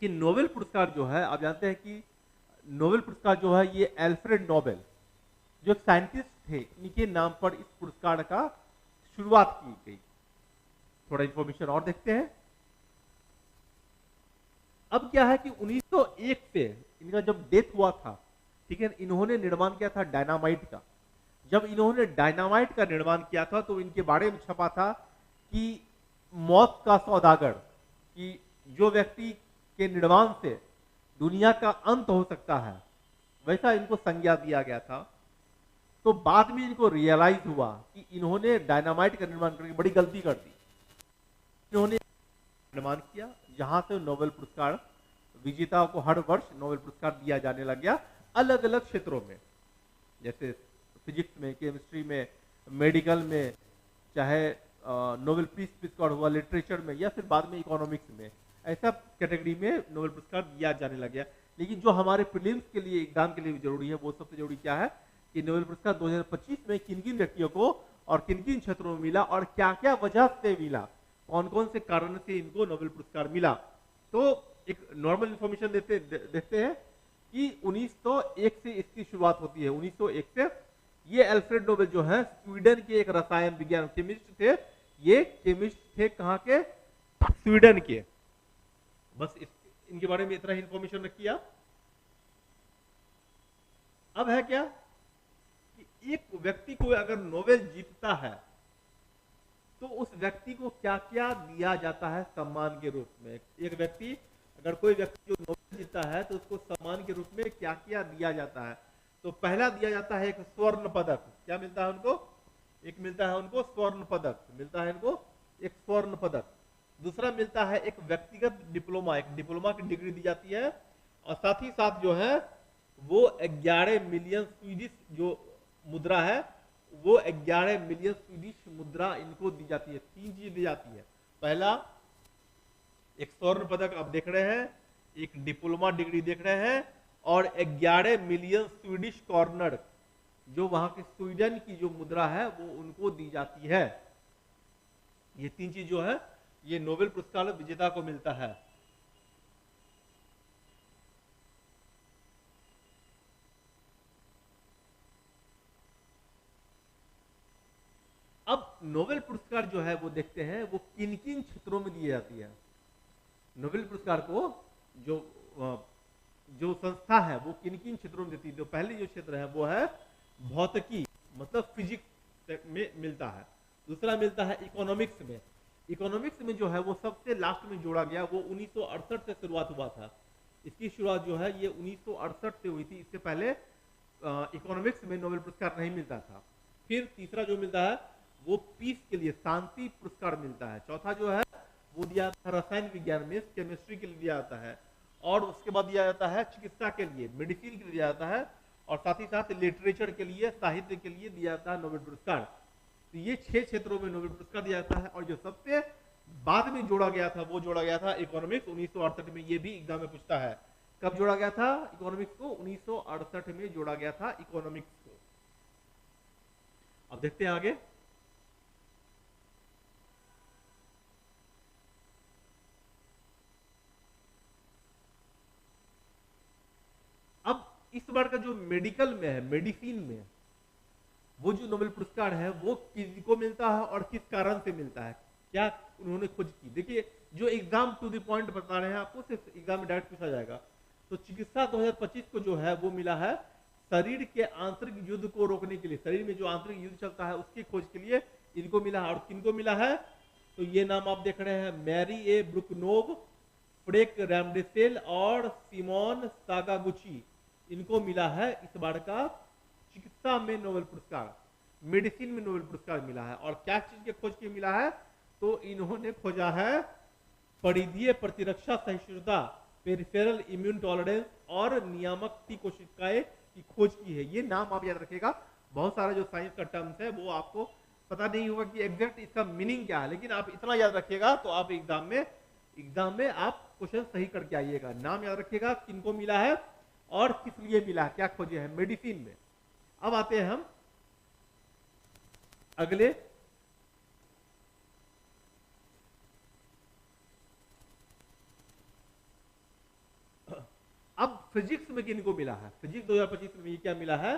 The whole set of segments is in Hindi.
कि नोबेल पुरस्कार जो है, आप जानते हैं कि नोबेल पुरस्कार जो है ये एल्फ्रेड नोबेल जो एक साइंटिस्ट थे, इनके नाम पर इस पुरस्कार का शुरुआत की गई। थोड़ा इंफॉर्मेशन और देखते हैं। अब क्या है कि 1901 से इनका जब डेथ हुआ था, ठीक है, इन्होंने निर्माण किया था डायनामाइट का। जब इन्होंने डायनामाइट का निर्माण किया था तो इनके बारे में छपा था कि मौत का सौदागर, कि जो व्यक्ति के निर्माण से दुनिया का अंत हो सकता है, वैसा इनको संज्ञा दिया गया था। तो बाद में इनको रियलाइज हुआ कि इन्होंने डायनामाइट का निर्माण करके बड़ी गलती कर दी। इन्होंने निर्माण किया जहां से नोबेल पुरस्कार विजेताओं को हर वर्ष नोबेल पुरस्कार दिया जाने लग गया, अलग अलग क्षेत्रों में, जैसे फिजिक्स में, केमिस्ट्री में, मेडिकल में, चाहे नोबेल पीस पुरस्कार हुआ लिटरेचर में, या फिर बाद में इकोनॉमिक्स में, ऐसा कैटेगरी में नोबेल पुरस्कार दिया जाने लग गया। लेकिन जो हमारे प्रीलिम्स के लिए, एग्जाम के लिए जरूरी है, वो सबसे जरूरी क्या है कि नोबेल पुरस्कार 2025 में किन किन व्यक्तियों को और किन किन क्षेत्रों में मिला और क्या क्या वजह से मिला, कौन कौन से कारण से इनको नोबेल पुरस्कार मिला। तो एक नॉर्मल इंफॉर्मेशन देखते हैं कि 1901 से इसकी शुरुआत होती है। 1901 से ये एल्फ्रेड नोबेल जो है स्वीडन के एक रसायन विज्ञान केमिस्ट थे। ये केमिस्ट थे कहाँ के? स्वीडन के। बस इनके बारे में इतना ही इंफॉर्मेशन रखिए आप। अब है क्या कि एक व्यक्ति को अगर नोबेल जीतता है तो उस व्यक्ति को क्या क्या दिया जाता है सम्मान के रूप में। एक व्यक्ति, अगर कोई व्यक्ति जो नोबेल जीतता है तो उसको सम्मान के रूप में क्या क्या दिया जाता है। तो पहला दिया जाता है एक स्वर्ण पदक। क्या मिलता है उनको? एक मिलता है उनको स्वर्ण पदक, मिलता है इनको एक स्वर्ण पदक। दूसरा मिलता है एक व्यक्तिगत डिप्लोमा, एक डिप्लोमा की डिग्री दी जाती है। और साथ ही साथ जो है वो 11 मिलियन स्वीडिश जो मुद्रा है, वो 11 मिलियन स्वीडिश मुद्रा इनको दी जाती है। 3 चीज दी जाती है। पहला एक स्वर्ण पदक आप देख रहे हैं, एक डिप्लोमा डिग्री देख रहे हैं, और 11 मिलियन स्वीडिश कॉर्नर, जो वहां के स्वीडन की जो मुद्रा है वो उनको दी जाती है। ये 3 चीज जो है ये नोबेल पुरस्कार विजेता को मिलता है। अब नोबेल पुरस्कार जो है वो देखते हैं वो किन किन क्षेत्रों में दी जाती है। नोबेल पुरस्कार को जो संस्था है वो किन किन क्षेत्रों में देती है। तो पहले जो क्षेत्र है वो है भौतिकी, मतलब फिजिक्स में मिलता है। दूसरा मिलता है इकोनॉमिक्स में। इकोनॉमिक्स में जो है वो सबसे लास्ट में जोड़ा गया, वो 1968 से शुरुआत हुआ था। इसकी शुरुआत जो है ये 1968 से हुई थी। इससे पहले इकोनॉमिक्स में नोबेल पुरस्कार नहीं मिलता था। फिर तीसरा जो मिलता है वो पीस के लिए, शांति पुरस्कार मिलता है। चौथा जो है वो दिया जाता है रसायन विज्ञान में, केमिस्ट्री के लिए दिया जाता है। और उसके बाद दिया जाता है चिकित्सा के लिए, मेडिसिन के लिए दिया जाता है। और साथ ही साथ लिटरेचर के लिए, साहित्य के लिए दिया जाता है नोबेल पुरस्कार। तो ये 6 क्षेत्रों में नोबेल पुरस्कार दिया जाता है। और जो सबसे बाद में जोड़ा गया था वो जोड़ा गया था इकोनॉमिक्स 1968 में। ये भी एग्जाम में पूछता है कब जोड़ा गया था इकोनॉमिक्स को? 1968 में जोड़ा गया था इकोनॉमिक्स को। अब देखते हैं आगे। अब इस बार का जो मेडिकल में है, मेडिसिन में, वो जो नोबेल पुरस्कार है वो किसको मिलता है और किस कारण से मिलता है, क्या उन्होंने खोज की। देखिए जो एग्जाम टू द पॉइंट बता रहे हैं आपको, सिर्फ एग्जाम में डायरेक्ट पूछा जाएगा। तो चिकित्सा 2025 को जो है वो मिला है शरीर के आंतरिक युद्ध को रोकने के लिए, शरीर में जो आंतरिक युद्ध चलता है उसकी खोज के लिए इनको मिला है। और किनको मिला है? तो ये नाम आप देख रहे हैं, मैरी ए ब्रुकनोव, फ्रेक रैमडेसेल और सिमोन सागागुची। इनको मिला है इस बार का चिकित्सा में नोबेल पुरस्कार, मेडिसिन में नोबेल पुरस्कार मिला है। और क्या चीज के खोज के मिला है? तो इन्होंने खोजा है परिधीय प्रतिरक्षा सहिष्णुता, पेरिफेरल इम्यून टॉलरेंस और नियामक टी कोशिकाएं की खोज की है। ये नाम आप याद रखिएगा। बहुत सारा जो साइंस का टर्म्स है वो आपको पता नहीं होगा कि एग्जैक्ट इसका मीनिंग क्या है, लेकिन आप इतना याद रखिएगा तो आप एग्जाम में आप क्वेश्चन सही करके आइएगा। नाम याद रखिएगा किनको मिला है और किस लिए मिला है, क्या खोजे है मेडिसिन में। अब आते हैं हम अगले। फिजिक्स में किनको मिला है, फिजिक्स 2025 में ये क्या मिला है,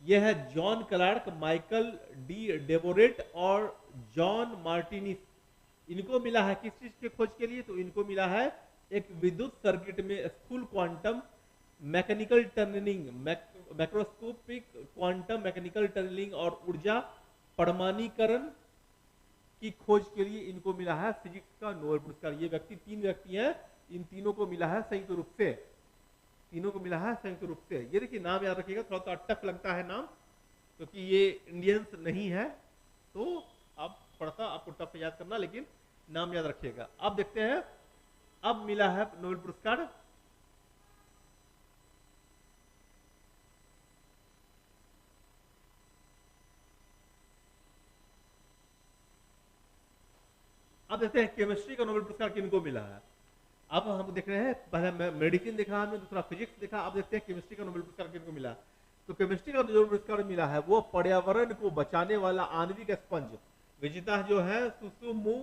ये है जॉन क्लार्क, माइकल डी डेबोरेट और जॉन मार्टिनिस। इनको मिला है किस चीज के खोज के लिए, तो इनको मिला है एक विद्युत सर्किट में स्थूल quantum mechanical tunnelling, macroscopic quantum mechanical tunnelling और ऊर्जा परमाणुकरण की खोज के लिए इनको मिला है फिजिक्स का नोबेल पुरस्कार। ये व्यक्ति 3 व्यक्ति हैं, इन तीनों को मिला है संयुक्त रूप से, तीनों को मिला है संयुक्त रूप से। ये देखिए नाम याद रखिएगा, थोड़ा सा टफ लगता है नाम क्योंकि ये इंडियंस नहीं है, तो आप थोड़ा सा आपको टफ याद करना, लेकिन नाम याद रखिएगा। अब देखते हैं अब मिला है नोबेल पुरस्कार अब देखते हैं केमिस्ट्री का नोबेल पुरस्कार किनको मिला है। अब हम देख रहे हैं, पहले मेडिसिन देखा हमने, दूसरा फिजिक्स देखा, अब देखते हैं केमिस्ट्री का नोबेल पुरस्कार किनको मिला। तो केमिस्ट्री का नोबेल पुरस्कार मिला है वो पर्यावरण को बचाने वाला आणविक स्पंज विजेता जो है सुसुमु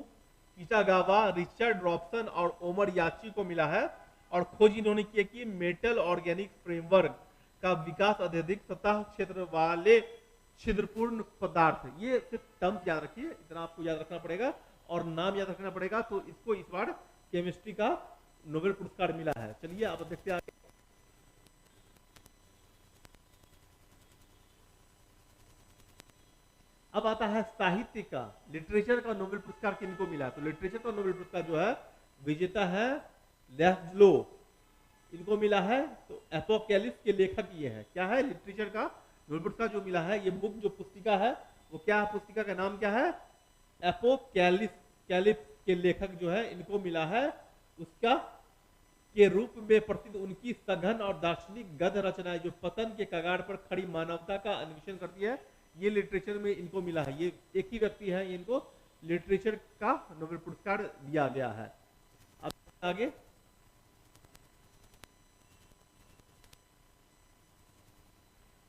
किटागावा, रिचर्ड रॉबसन और ओमर याची को मिला है। और खोज इन्होंने की कि मेटल ऑर्गेनिक फ्रेमवर्क का विकास अत्यधिक सतह क्षेत्र वाले छिद्रपूर्ण पदार्थ। ये सिर्फ टर्म्स याद रखिए, इतना आपको याद रखना पड़ेगा और नाम याद रखना पड़ेगा। तो इसको इस बार केमिस्ट्री का नोबेल पुरस्कार मिला है। चलिए आप देखते हैं आगे। अब आता है साहित्य का, लिटरेचर का नोबेल पुरस्कार किनको मिला। तो लिटरेचर का नोबेल पुरस्कार जो है विजेता है लैस्लो, इनको मिला है। तो एपोकैलिप्स के लेखक ये है, क्या है, लिटरेचर का नोबेल पुरस्कार जो मिला है। ये बुक जो पुस्तिका है वो क्या है, पुस्तिका का नाम क्या है, एपोकैलिप्स के लेखक जो है इनको मिला है। उसका के रूप में प्रसिद्ध उनकी सघन और दार्शनिक गद्य रचनाएं जो पतन के कगार पर खड़ी मानवता का अन्वेषण करती है, ये लिटरेचर में इनको मिला है। ये एक ही व्यक्ति है, इनको लिटरेचर का नोबेल पुरस्कार दिया गया है। अब आगे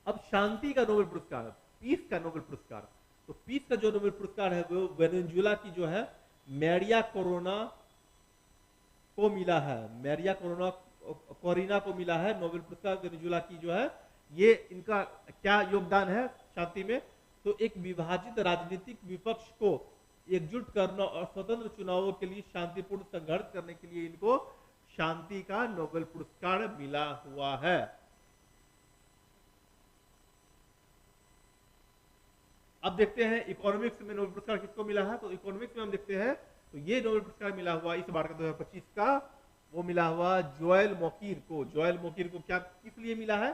अब शांति का नोबेल पुरस्कार, पीस का नोबेल पुरस्कार। तो पीस का जो नोबेल पुरस्कार है वो वेनेजुएला की जो है मैरिया कोरोना को मिला है, मैरिया कोरिना को मिला है नोबेल पुरस्कार वेनेजुएला की जो है। ये इनका क्या योगदान है शांति में, तो एक विभाजित राजनीतिक विपक्ष को एकजुट करना और स्वतंत्र चुनावों के लिए शांतिपूर्ण संघर्ष करने के लिए इनको शांति का नोबेल पुरस्कार मिला हुआ है। अब देखते हैं इकोनॉमिक्स में नोबेल पुरस्कार किसको मिला है। तो इकोनॉमिक्स में हम देखते हैं तो ये नोबेल पुरस्कार मिला हुआ इस बार का 2025 का, वो मिला हुआ जोएल मोकीर को। जोएल मोकीर को क्या किस लिए मिला है,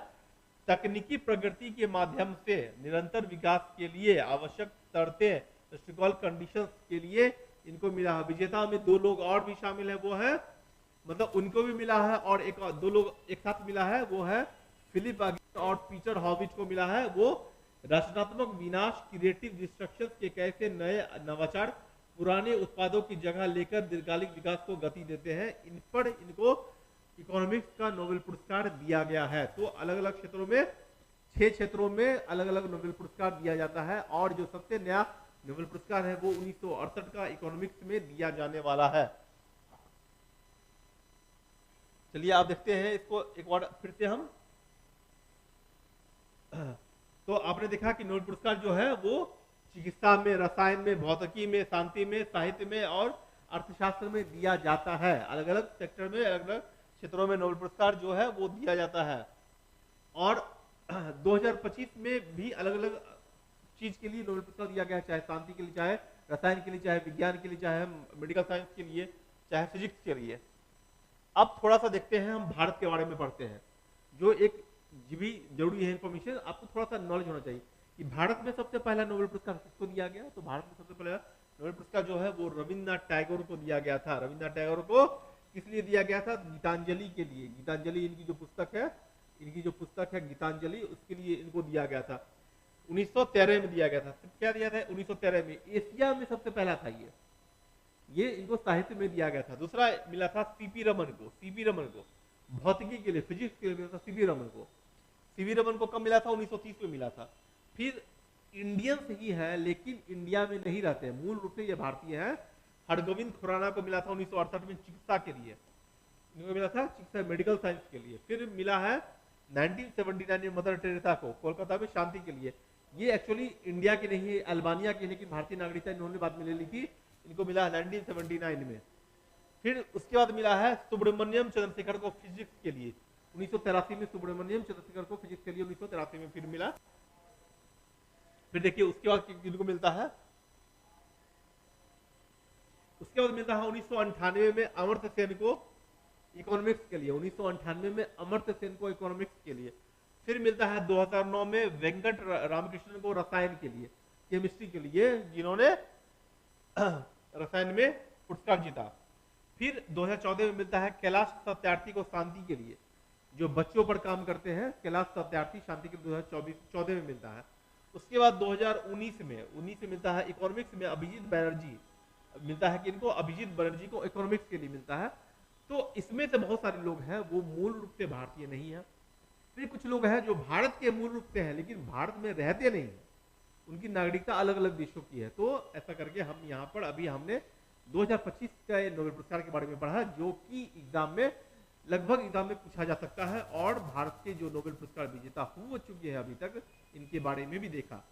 तकनीकी प्रगति के माध्यम से निरंतर विकास के लिए आवश्यक शर्तें, स्ट्रक्चरल कंडीशंस के लिए इनको मिला है। विजेता में 2 लोग और भी शामिल है, वो है मतलब उनको भी मिला है और 2 लोग एक साथ मिला है, वो है फिलिप अगेन और पीटर हॉविट को मिला है। वो रचनात्मक विनाश, क्रिएटिव डिस्ट्रक्शन के कैसे नए नवाचार पुराने उत्पादों की जगह लेकर दीर्घकालिक विकास को गति देते हैं, इन पर इनको इकोनॉमिक्स का नोबेल पुरस्कार दिया गया है। तो अलग अलग क्षेत्रों में 6 क्षेत्रों में अलग अलग नोबेल पुरस्कार दिया जाता है और जो सबसे नया नोबेल पुरस्कार है वो 1968 का इकोनॉमिक्स में दिया जाने वाला है। चलिए आप देखते हैं इसको एक बार फिर से हम। तो आपने देखा कि नोबेल पुरस्कार जो है वो चिकित्सा में, रसायन में, भौतिकी में, शांति में, साहित्य में और अर्थशास्त्र में दिया जाता है। अलग अलग सेक्टर में, अलग अलग क्षेत्रों में नोबेल पुरस्कार जो है वो दिया जाता है। और 2025 में भी अलग अलग चीज के लिए नोबेल पुरस्कार दिया गया है, चाहे शांति के लिए, चाहे रसायन के लिए, चाहे विज्ञान के लिए, चाहे मेडिकल साइंस के लिए, चाहे फिजिक्स के लिए। अब थोड़ा सा देखते हैं, हम भारत के बारे में पढ़ते हैं, जो एक भी जरूरी है इंफॉर्मेशन, आपको थोड़ा सा नॉलेज होना चाहिए कि भारत में सबसे पहला नोबेल पुरस्कार किसको दिया गया। तो भारत में सबसे पहला नोबेल पुरस्कार जो है वो रविन्द्रनाथ टैगोर को दिया गया था। रविन्द्रनाथ टैगोर को किस लिए दिया गया था, गीतांजलि के लिए। गीतांजलि इनकी जो पुस्तक है गीतांजलि, उसके लिए इनको दिया गया था। 1913 में दिया गया था। क्या दिया था 1913 में, एशिया में सबसे पहला था ये इनको साहित्य में दिया गया था। दूसरा मिला था सीपी रमन को भौतिकी के लिए, फिजिक्स के लिए मिला था सीपी रमन को कब मिला था, 1930 में मिला था। फिर इंडियंस ही है लेकिन इंडिया में नहीं रहते हैं, मूल रूप से ये भारतीय है। हरगोविंद खुराना को मिला था 1968 में चिकित्सा के लिए। इनको मिला था चिकित्सा मेडिकल साइंस के लिए। फिर मिला है 1979 में मदर टेरेसा को कोलकाता में शांति के लिए। ये एक्चुअली इंडिया की नहीं है, अल्बानिया की, लेकिन भारतीय नागरिकता इन्होंने बाद में ले ली थी। इनको मिला है 1979 में। फिर उसके बाद मिला है सुब्रमण्यम चंद्रशेखर को फिजिक्स के लिए 1983 में। सुब्रमण्यम चंद्रशेखर को फिजिक्स के लिए 1983 में फिर मिला। फिर देखिए उसके बाद किनको मिलता है, उसके बाद मिलता है 1998 में अमर्त्य सेन को इकोनॉमिक्स के लिए। 1998 में अमर्त्य सेन को इकोनॉमिक्स के लिए। फिर मिलता है 2009 में वेंकट रामकृष्णन को रसायन के लिए, केमिस्ट्री के लिए, जिन्होंने रसायन में पुरस्कार जीता। फिर 2014 में मिलता है कैलाश सत्यार्थी को शांति के लिए, जो बच्चों पर काम करते हैं, कैलाश सत्यार्थी शांति के 2014 में मिलता है। उसके बाद 2019 में मिलता है इकोनॉमिक्स में अभिजीत बैनर्जी, मिलता है कि इनको अभिजीत बनर्जी को इकोनॉमिक्स के लिए मिलता है। तो इसमें से बहुत सारे लोग हैं वो मूल रूप से भारतीय नहीं है। फिर कुछ लोग हैं जो भारत के मूल रूप से हैं लेकिन भारत में रहते नहीं हैं, उनकी नागरिकता अलग अलग देशों की है। तो ऐसा करके हम यहाँ पर अभी हमने 2025 का नोबेल पुरस्कार के बारे में पढ़ा, जो कि एग्जाम में लगभग एग्जाम में पूछा जा सकता है, और भारत के जो नोबेल पुरस्कार विजेता हो चुके हैं अभी तक, इनके बारे में भी देखा।